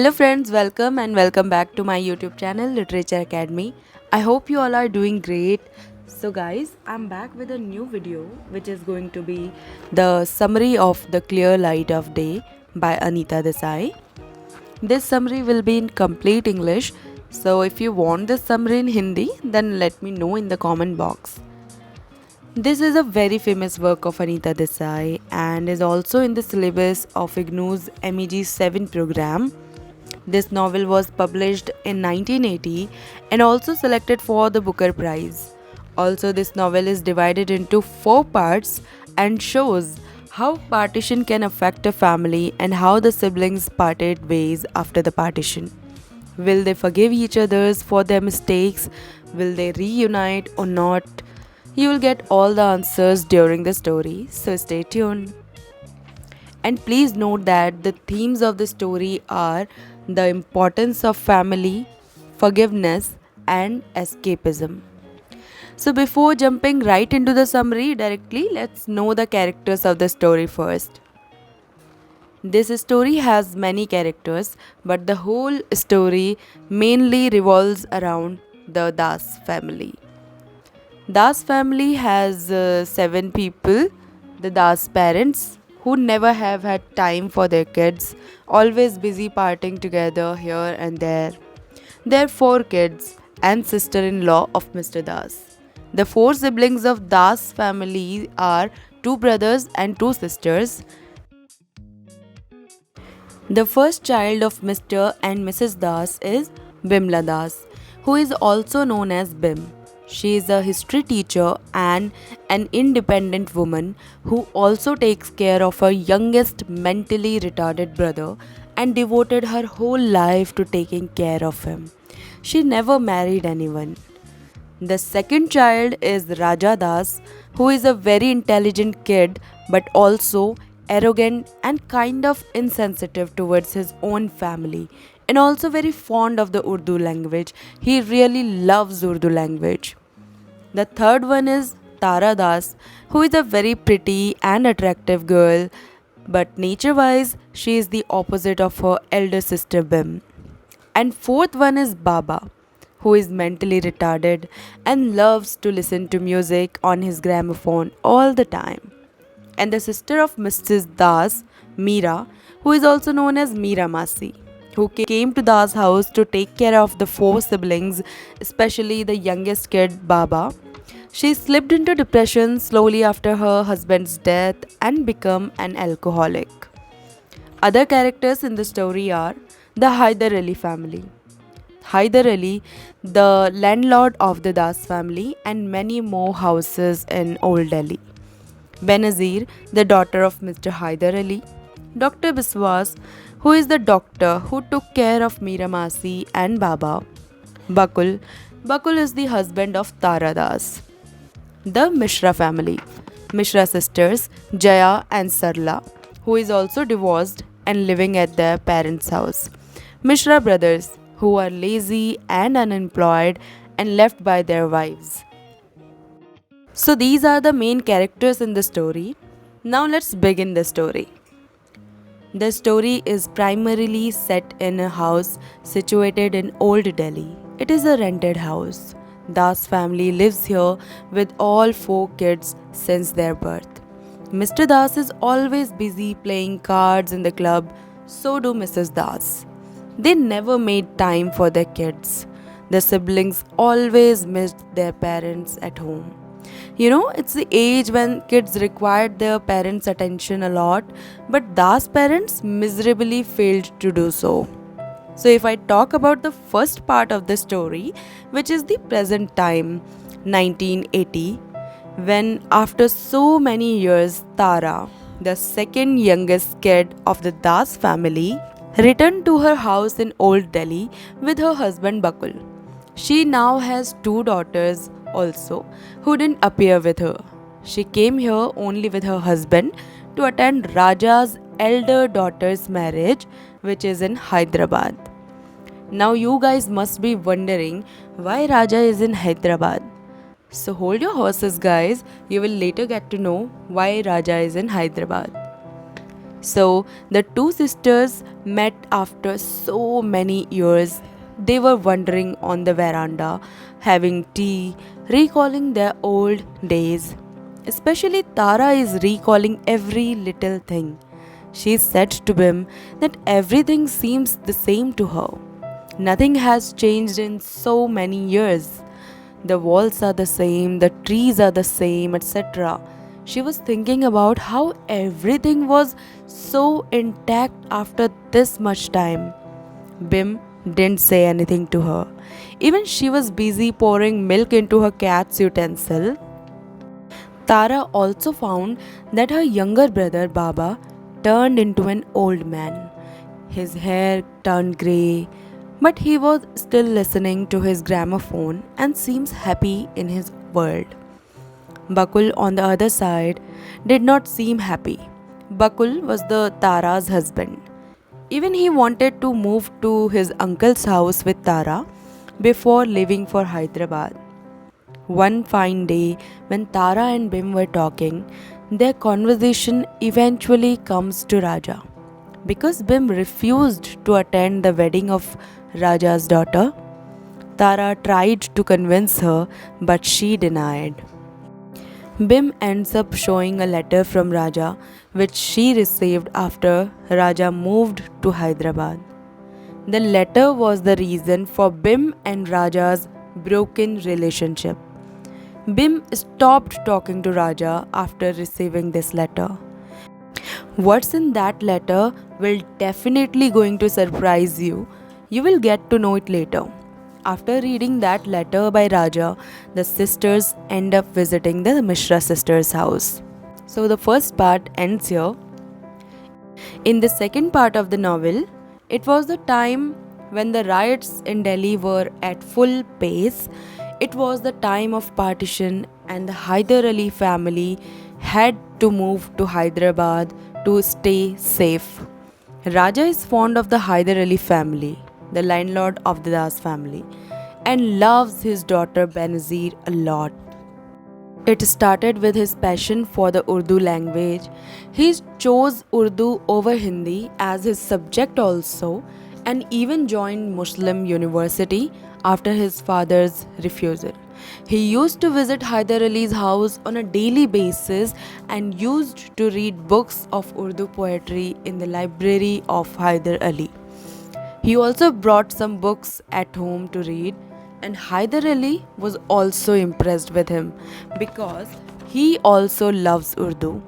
Hello friends, welcome back to my YouTube channel Literature Academy. I hope you all are doing great. So guys, I'm back with a new video which is going to be the summary of The Clear Light of Day by Anita Desai. This summary will be in complete English. So if you want this summary in Hindi, then let me know in the comment box. This is a very famous work of Anita Desai and is also in the syllabus of ignou's MEG 7 program. This novel was published in 1980 and also selected for the Booker Prize. Also, this novel is divided into 4 parts and shows how partition can affect a family and how the siblings parted ways after the partition. Will they forgive each other for their mistakes? Will they reunite or not? You will get all the answers during the story, so stay tuned. And please note that the themes of the story are the importance of family, forgiveness, and escapism. So, before jumping right into the summary directly, let's know the characters of the story first. This story has many characters, but the whole story mainly revolves around the Das family. Das family has 7 people, the Das parents, who never have had time for their kids, always busy partying together here and there. Their 4 kids and sister-in-law of Mr. Das. The 4 siblings of Das family are 2 brothers and 2 sisters. The first child of Mr. and Mrs. Das is Bimla Das, who is also known as Bim. She is a history teacher and an independent woman who also takes care of her youngest mentally retarded brother and devoted her whole life to taking care of him. She never married anyone. The second child is Raja Das, who is a very intelligent kid but also arrogant and kind of insensitive towards his own family and also very fond of the Urdu language. He really loves Urdu language. The third one is Tara Das, who is a very pretty and attractive girl, but nature-wise, she is the opposite of her elder sister Bim. And fourth one is Baba, who is mentally retarded and loves to listen to music on his gramophone all the time. And the sister of Mrs. Das, Meera, who is also known as Meera Masi, who came to Das house to take care of the 4 siblings, especially the youngest kid, Baba. She slipped into depression slowly after her husband's death and became an alcoholic. Other characters in the story are the Hyder Ali family. Hyder Ali, the landlord of the Das family, and many more houses in Old Delhi. Benazir, the daughter of Mr. Hyder Ali. Dr. Biswas, who is the doctor who took care of Meera Masi and Baba. Bakul. Bakul is the husband of Tara Das. The Mishra family. Mishra sisters, Jaya and Sarla, who is also divorced and living at their parents' house. Mishra brothers, who are lazy and unemployed and left by their wives. So these are the main characters in the story. Now let's begin the story. The story is primarily set in a house situated in Old Delhi. It is a rented house. Das family lives here with all 4 kids since their birth. Mr. Das is always busy playing cards in the club, so do Mrs. Das. They never made time for their kids. The siblings always missed their parents at home. It's the age when kids required their parents' attention a lot, but Das parents miserably failed to do so. So, if I talk about the first part of the story, which is the present time, 1980, when after so many years, Tara, the second youngest kid of the Das family, returned to her house in Old Delhi with her husband Bakul. She now has 2 daughters also who didn't appear with her. She came here only with her husband to attend Raja's elder daughter's marriage, which is in Hyderabad. Now you guys must be wondering why Raja is in Hyderabad. So hold your horses guys, you will later get to know why Raja is in Hyderabad. So the two sisters met after so many years. They were wandering on the veranda, having tea, recalling their old days. Especially Tara is recalling every little thing. She said to Bim that everything seems the same to her. Nothing has changed in so many years. The walls are the same, the trees are the same, etc. She was thinking about how everything was so intact after this much time. Bim didn't say anything to her. Even she was busy pouring milk into her cat's utensil. Tara also found that her younger brother Baba turned into an old man. His hair turned grey, but he was still listening to his gramophone and seems happy in his world. Bakul, on the other side, did not seem happy. Bakul was the Tara's husband. Even he wanted to move to his uncle's house with Tara before leaving for Hyderabad. One fine day, when Tara and Bim were talking, their conversation eventually comes to Raja. Because Bim refused to attend the wedding of Raja's daughter, Tara tried to convince her, but she denied. Bim ends up showing a letter from Raja which she received after Raja moved to Hyderabad. The letter was the reason for Bim and Raja's broken relationship. Bim stopped talking to Raja after receiving this letter. What's in that letter will definitely going to surprise you. You will get to know it later. After reading that letter by Raja, the sisters end up visiting the Mishra sisters' house. So the first part ends here. In the second part of the novel, it was the time when the riots in Delhi were at full pace. It was the time of partition and the Hyder Ali family had to move to Hyderabad to stay safe. Raja is fond of the Hyder Ali family, the landlord of the Das family, and loves his daughter Benazir a lot. It started with his passion for the Urdu language. He chose Urdu over Hindi as his subject also, and even joined Muslim university after his father's refusal. He used to visit Hyder Ali's house on a daily basis and used to read books of Urdu poetry in the library of Hyder Ali. He also brought some books at home to read, and Hyder Ali was also impressed with him because he also loves Urdu.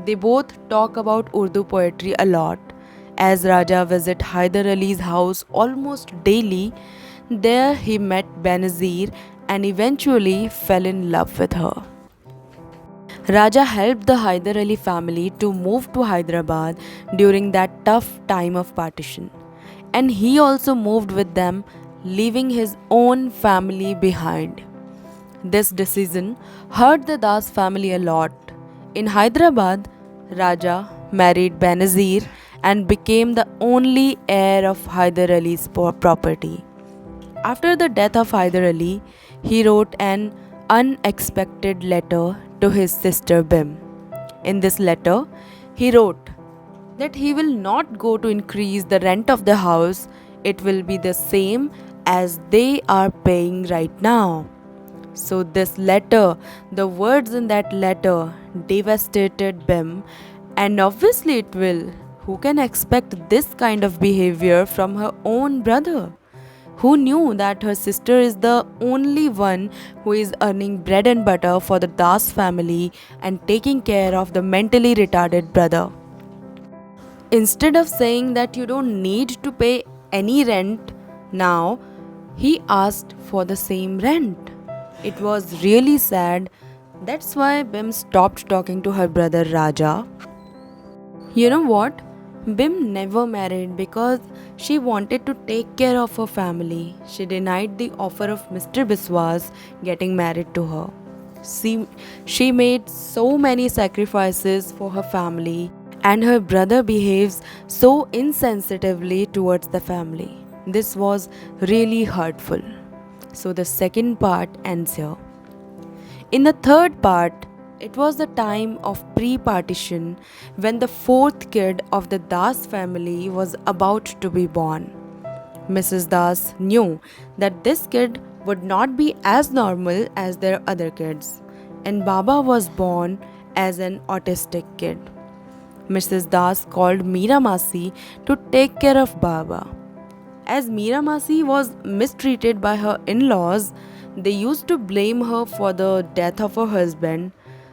They both talk about Urdu poetry a lot. As Raja visited Hyder Ali's house almost daily, there he met Benazir and eventually fell in love with her. Raja helped the Hyder Ali family to move to Hyderabad during that tough time of partition, and he also moved with them, leaving his own family behind. This decision hurt the Das family a lot. In Hyderabad, Raja married Benazir and became the only heir of Hyder Ali's property. After the death of Hyder Ali, he wrote an unexpected letter to his sister Bim. In this letter, he wrote that he will not go to increase the rent of the house, it will be the same as they are paying right now. So, this letter, the words in that letter devastated Bim, and obviously it will. Who can expect this kind of behavior from her own brother? Who knew that her sister is the only one who is earning bread and butter for the Das family and taking care of the mentally retarded brother? Instead of saying that you don't need to pay any rent now, he asked for the same rent. It was really sad. That's why Bim stopped talking to her brother Raja. You know what? Bim never married because she wanted to take care of her family. She denied the offer of Mr. Biswas getting married to her. She made so many sacrifices for her family, and her brother behaves so insensitively towards the family. This was really hurtful. So the second part ends here. In the third part, It was the time of pre-partition when the fourth kid of the Das family was about to be born. Mrs. Das knew that this kid would not be as normal as their other kids, and Baba was born as an autistic kid. Mrs. Das called Meera Masi to take care of Baba. As Meera Masi was mistreated by her in laws, they used to blame her for the death of her husband,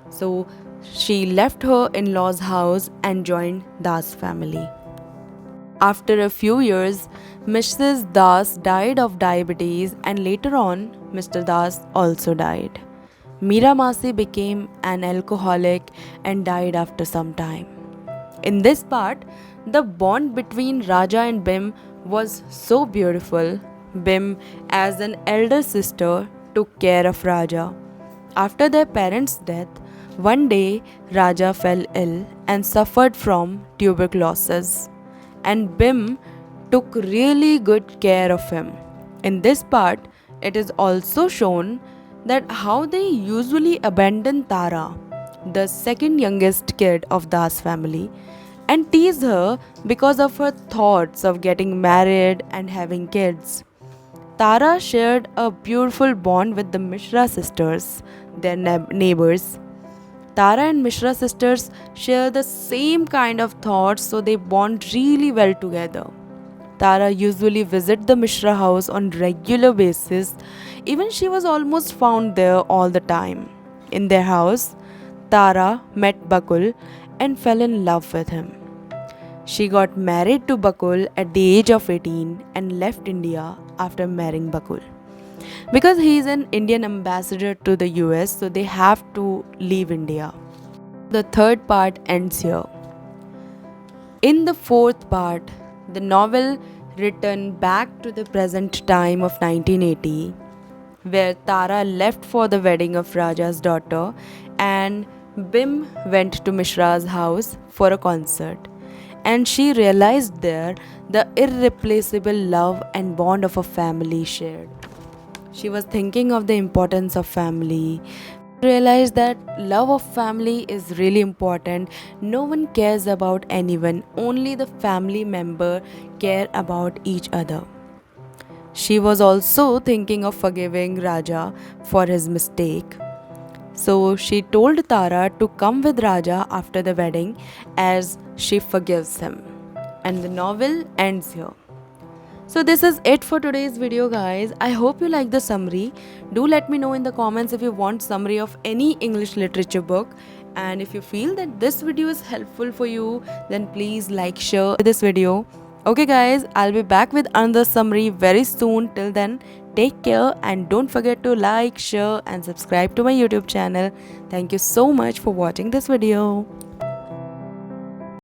so she left her in law's house and joined Das family. After a few years, Mrs. Das died of diabetes, and later on, Mr. Das also died. Meera Masi became an alcoholic and died after some time. In this part, the bond between Raja and Bim was so beautiful. Bim, as an elder sister, took care of Raja. After their parents' death, one day Raja fell ill and suffered from tuberculosis, and Bim took really good care of him. In this part, it is also shown that how they usually abandon Tara, the second youngest kid of Das family, and tease her because of her thoughts of getting married and having kids. Tara shared a beautiful bond with the Mishra sisters, their neighbors. Tara and Mishra sisters share the same kind of thoughts, so they bond really well together. Tara usually visits the Mishra house on regular basis. Even she was almost found there all the time. In their house, Tara met Bakul and fell in love with him. She got married to Bakul at the age of 18 and left India after marrying Bakul. Because he is an Indian ambassador to the US, so they have to leave India. The third part ends here. In the fourth part, the novel returned back to the present time of 1980, where Tara left for the wedding of Raja's daughter and Bim went to Mishra's house for a concert. And she realized there the irreplaceable love and bond of a family shared. She was thinking of the importance of family. Realized that love of family is really important. No one cares about anyone, only the family member care about each other. She was also thinking of forgiving Raja for his mistake. So she told Tara to come with Raja after the wedding as she forgives him. And the novel ends here. So this is it for today's video, guys. I hope you like the summary. Do let me know in the comments if you want summary of any English literature book. And if you feel that this video is helpful for you, then please like, share this video. Okay guys, I'll be back with another summary very soon. Till then, take care and don't forget to like, share and subscribe to my YouTube channel. Thank you so much for watching this video.